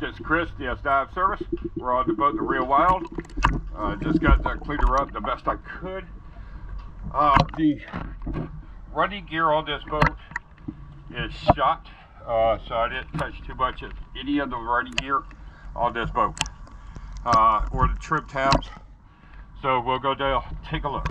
This is Chris, DS Dive Service. We're on the boat, the Real Wild. Just got to clean her up the best I could. The running gear on this boat is shot, so I didn't touch too much of any of the running gear on this boat, or the trim tabs. So we'll go down, take a look.